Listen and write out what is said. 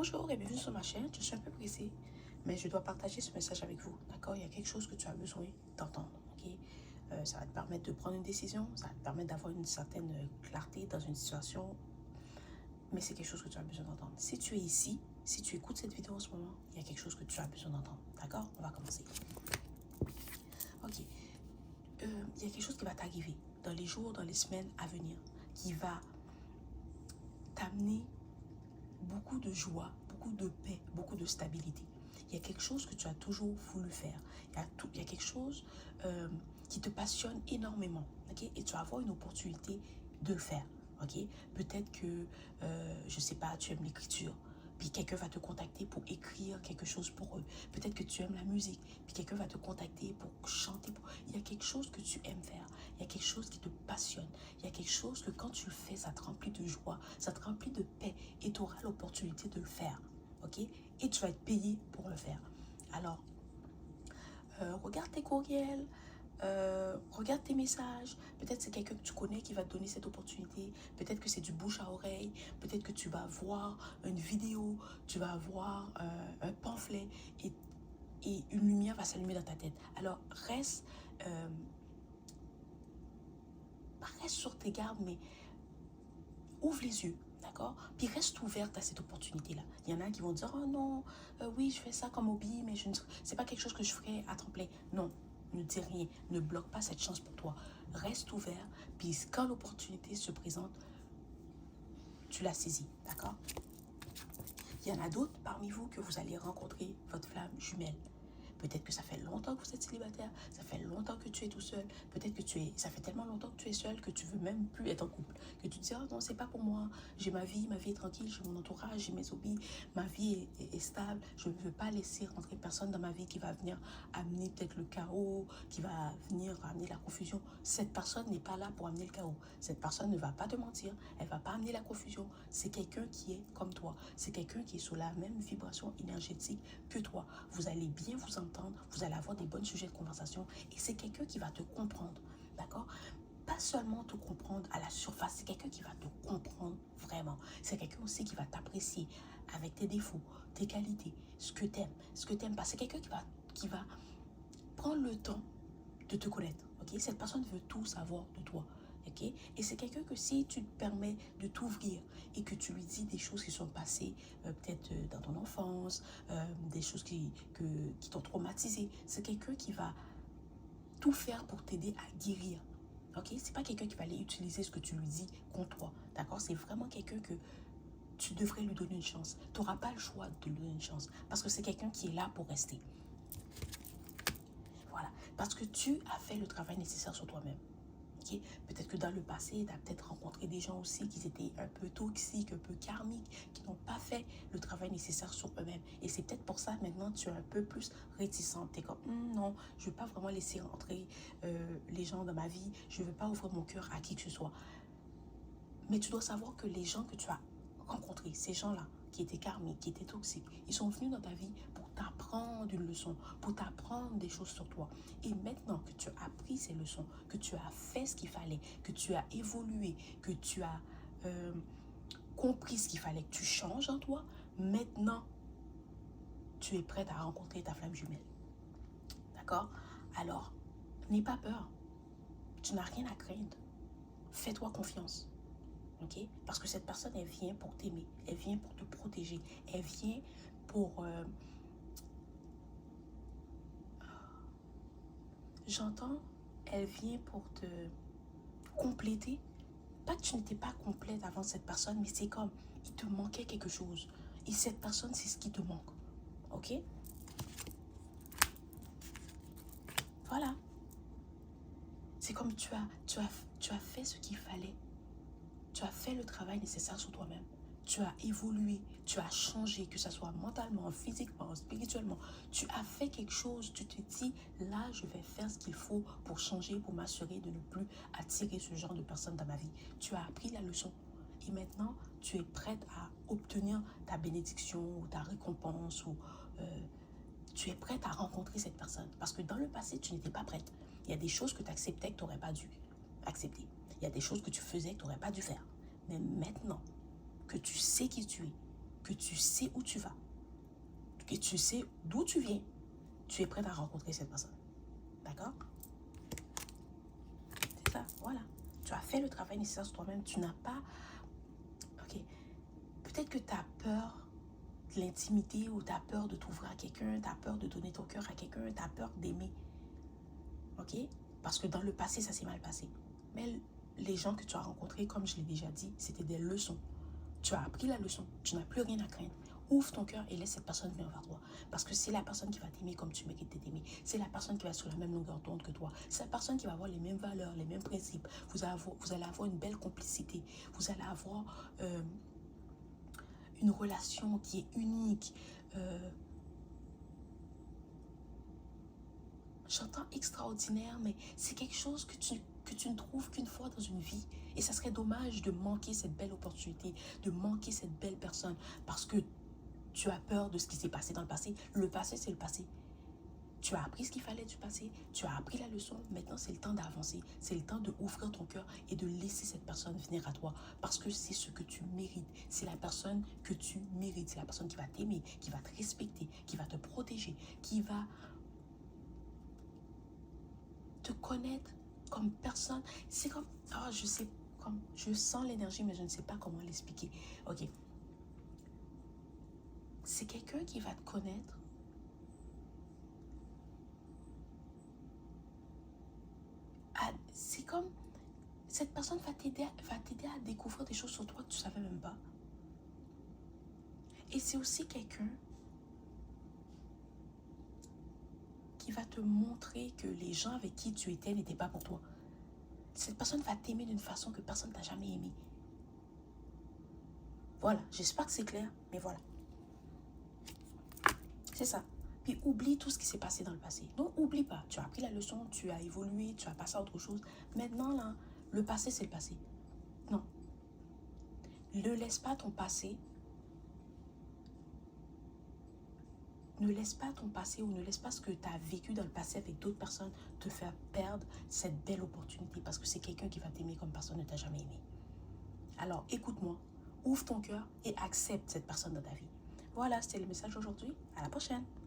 Bonjour et bienvenue sur ma chaîne. Je suis un peu pressée, mais je dois partager ce message avec vous. D'accord? Il y a quelque chose que tu as besoin d'entendre. Ok? Ça va te permettre de prendre une décision, ça va te permettre d'avoir une certaine clarté dans une situation, mais c'est quelque chose que tu as besoin d'entendre. Si tu es ici, si tu écoutes cette vidéo en ce moment, il y a quelque chose que tu as besoin d'entendre. D'accord? On va commencer. Ok. Il y a quelque chose qui va t'arriver dans les jours, dans les semaines à venir, qui va t'amener beaucoup de joie, beaucoup de paix, beaucoup de stabilité. Il y a quelque chose que tu as toujours voulu faire. Il y a quelque chose qui te passionne énormément. Okay? Et tu vas avoir une opportunité de le faire. Okay? Peut-être que, je ne sais pas, tu aimes l'écriture. Puis quelqu'un va te contacter pour écrire quelque chose pour eux. Peut-être que tu aimes la musique. Puis quelqu'un va te contacter pour chanter. Il y a quelque chose que tu aimes faire. Il y a quelque chose qui te passionne. Il y a quelque chose que quand tu le fais, ça te remplit de joie. Ça te remplit de paix. Et tu auras l'opportunité de le faire. Ok? Et tu vas être payé pour le faire. Alors, regarde tes courriels. Regarde tes messages. Peut-être c'est quelqu'un que tu connais qui va te donner cette opportunité. Peut-être que c'est du bouche à oreille. Peut-être que tu vas voir une vidéo, tu vas voir un pamphlet et une lumière va s'allumer dans ta tête. Alors reste sur tes gardes, mais ouvre les yeux. D'accord? Puis reste ouverte à cette opportunité-là. Il y en a qui vont dire, oh non, oui, je fais ça comme hobby, mais c'est pas quelque chose que je ferai à temps plein. Non, ne dis rien, ne bloque pas cette chance pour toi. Reste ouvert, puis quand l'opportunité se présente, tu la saisis. D'accord? Il y en a d'autres parmi vous que vous allez rencontrer votre flamme jumelle. Peut-être que ça fait longtemps que vous êtes célibataire, ça fait longtemps que tu es tout seul, peut-être que ça fait tellement longtemps que tu es seul que tu veux même plus être en couple, que tu te dis, oh non, c'est pas pour moi, j'ai ma vie est tranquille, j'ai mon entourage, j'ai mes hobbies, ma vie est stable, je ne veux pas laisser rentrer personne dans ma vie qui va venir amener peut-être le chaos, qui va venir amener la confusion. Cette personne n'est pas là pour amener le chaos, cette personne ne va pas te mentir, elle va pas amener la confusion, c'est quelqu'un qui est comme toi, c'est quelqu'un qui est sur la même vibration énergétique que toi. Vous allez bien vous entendre, vous allez avoir des bons sujets de conversation et c'est quelqu'un qui va te comprendre, d'accord? Pas seulement te comprendre à la surface, c'est quelqu'un qui va te comprendre vraiment. C'est quelqu'un aussi qui va t'apprécier avec tes défauts, tes qualités, ce que t'aimes pas. C'est quelqu'un qui va prendre le temps de te connaître, ok? Cette personne veut tout savoir de toi. Okay? Et c'est quelqu'un que si tu te permets de t'ouvrir et que tu lui dis des choses qui sont passées, peut-être dans ton enfance, des choses qui t'ont traumatisé, c'est quelqu'un qui va tout faire pour t'aider à guérir. Ok? C'est pas quelqu'un qui va aller utiliser ce que tu lui dis contre toi. D'accord? C'est vraiment quelqu'un que tu devrais lui donner une chance. Tu n'auras pas le choix de lui donner une chance parce que c'est quelqu'un qui est là pour rester. Voilà. Parce que tu as fait le travail nécessaire sur toi-même. Okay? Peut-être que dans le passé, tu as peut-être rencontré des gens aussi qui étaient un peu toxiques, un peu karmiques, qui n'ont pas fait le travail nécessaire sur eux-mêmes. Et c'est peut-être pour ça maintenant tu es un peu plus réticente. Tu es comme, non, je ne veux pas vraiment laisser rentrer les gens dans ma vie. Je ne veux pas ouvrir mon cœur à qui que ce soit. Mais tu dois savoir que les gens que tu as rencontrés, ces gens-là, qui étaient karmiques, qui étaient toxiques, ils sont venus dans ta vie pour t'apprendre une leçon, pour t'apprendre des choses sur toi. Et maintenant que tu as appris ces leçons, que tu as fait ce qu'il fallait, que tu as évolué, que tu as compris ce qu'il fallait que tu changes en toi, maintenant, tu es prête à rencontrer ta flamme jumelle. D'accord? Alors, n'aie pas peur. Tu n'as rien à craindre. Fais-toi confiance. Okay? Parce que cette personne, elle vient pour t'aimer, elle vient pour te protéger, elle vient pour... J'entends, elle vient pour te compléter. Pas que tu n'étais pas complète avant cette personne, mais c'est comme, il te manquait quelque chose. Et cette personne, c'est ce qui te manque. Ok? Voilà. C'est comme tu as fait ce qu'il fallait. Tu as fait le travail nécessaire sur toi-même. Tu as évolué, tu as changé, que ce soit mentalement, physiquement, spirituellement. Tu as fait quelque chose, tu te dis, là, je vais faire ce qu'il faut pour changer, pour m'assurer de ne plus attirer ce genre de personnes dans ma vie. Tu as appris la leçon. Et maintenant, tu es prête à obtenir ta bénédiction ou ta récompense ou tu es prête à rencontrer cette personne. Parce que dans le passé, tu n'étais pas prête. Il y a des choses que tu acceptais que tu n'aurais pas dû accepter. Il y a des choses que tu faisais que tu n'aurais pas dû faire. Mais maintenant que tu sais qui tu es, que tu sais où tu vas, que tu sais d'où tu viens, tu es prête à rencontrer cette personne. D'accord? C'est ça, voilà. Tu as fait le travail nécessaire sur toi-même. Tu n'as pas... Ok. Peut-être que tu as peur de l'intimité ou tu as peur de t'ouvrir à quelqu'un, tu as peur de donner ton cœur à quelqu'un, tu as peur d'aimer. Ok? Parce que dans le passé, ça s'est mal passé. Mais les gens que tu as rencontrés, comme je l'ai déjà dit, c'était des leçons. Tu as appris la leçon. Tu n'as plus rien à craindre. Ouvre ton cœur et laisse cette personne venir vers toi. Parce que c'est la personne qui va t'aimer comme tu mérites d'être aimé. C'est la personne qui va être sur la même longueur d'onde que toi. C'est la personne qui va avoir les mêmes valeurs, les mêmes principes. Vous allez avoir une belle complicité. Vous allez avoir une relation qui est unique. J'entends extraordinaire, mais c'est quelque chose que tu ne trouves qu'une fois dans une vie. Et ça serait dommage de manquer cette belle opportunité, de manquer cette belle personne, parce que tu as peur de ce qui s'est passé dans le passé. Le passé, c'est le passé. Tu as appris ce qu'il fallait du passé, tu as appris la leçon, maintenant c'est le temps d'avancer, c'est le temps d'ouvrir ton cœur et de laisser cette personne venir à toi, parce que c'est ce que tu mérites, c'est la personne que tu mérites, c'est la personne qui va t'aimer, qui va te respecter, qui va te protéger, qui va te connaître comme personne. C'est comme, oh, je sais, comme, je sens l'énergie, mais je ne sais pas comment l'expliquer. Ok, c'est quelqu'un qui va te connaître c'est comme cette personne va t'aider à découvrir des choses sur toi que tu ne savais même pas. Et c'est aussi quelqu'un qui va te montrer que les gens avec qui tu étais n'étaient pas pour toi. Cette personne va t'aimer d'une façon que personne ne t'a jamais aimé. Voilà, j'espère que c'est clair, mais voilà. C'est ça. Puis oublie tout ce qui s'est passé dans le passé. Non, oublie pas. Tu as appris la leçon, tu as évolué, tu as passé à autre chose. Maintenant, là, le passé, c'est le passé. Non. Ne laisse pas ton passé. Ne laisse pas ton passé ou ne laisse pas ce que tu as vécu dans le passé avec d'autres personnes te faire perdre cette belle opportunité, parce que c'est quelqu'un qui va t'aimer comme personne ne t'a jamais aimé. Alors, écoute-moi, ouvre ton cœur et accepte cette personne dans ta vie. Voilà, c'était le message d'aujourd'hui. À la prochaine.